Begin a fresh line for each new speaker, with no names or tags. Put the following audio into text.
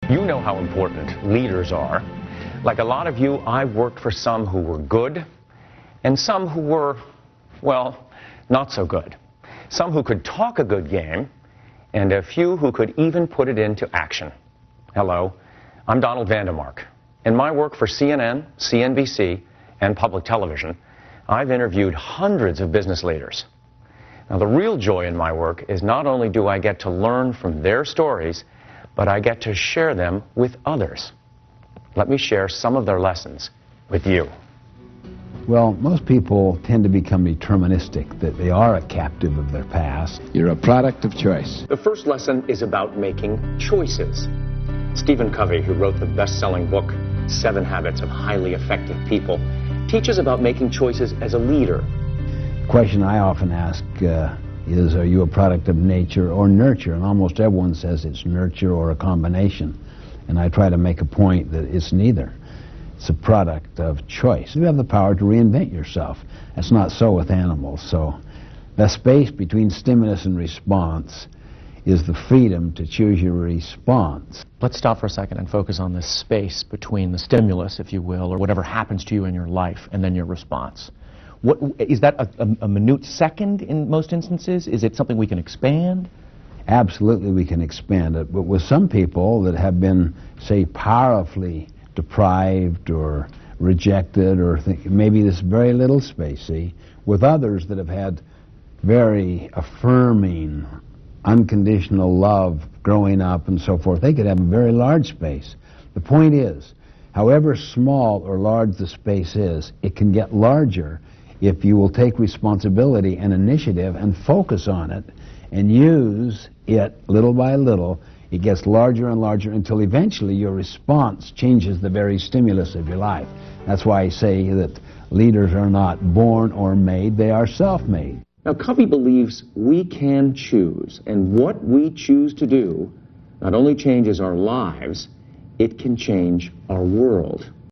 You know how important leaders are. Like a lot of you, I've worked for some who were good and some who were, well, not so good. Some who could talk a good game and a few who could even put it into action. Hello, I'm Donald Vandermark. In my work for CNN, CNBC, and public television, I've interviewed hundreds of business leaders. Now, the real joy in my work is not only do I get to learn from their stories, but I get to share them with others. Let me share some of their lessons with you.
Well, most people tend to become deterministic, that they are a captive of their past.
You're a product of choice.
The first lesson is about making choices. Stephen Covey, who wrote the best-selling book, 7 Habits of Highly Effective People, teaches about making choices as a leader.
The question I often ask is, are you a product of nature or nurture? And almost everyone says it's nurture or a combination. And I try to make a point that it's neither. It's a product of choice. You have the power to reinvent yourself. That's not so with animals. So the space between stimulus and response is the freedom to choose your response.
Let's stop for a second and focus on this space between the stimulus, if you will, or whatever happens to you in your life, and then your response. Is that a minute second in most instances? Is it something we can expand?
Absolutely, we can expand it. But with some people that have been, say, powerfully deprived or rejected, or maybe this very little space, see? With others that have had very affirming, unconditional love growing up and so forth, they could have a very large space. The point is, however small or large the space is, it can get larger if you will take responsibility and initiative and focus on it and use it little by little. It gets larger and larger until eventually your response changes the very stimulus of your life. That's why I say that leaders are not born or made, they are self-made.
Now, Covey believes we can choose, and what we choose to do not only changes our lives, it can change our world.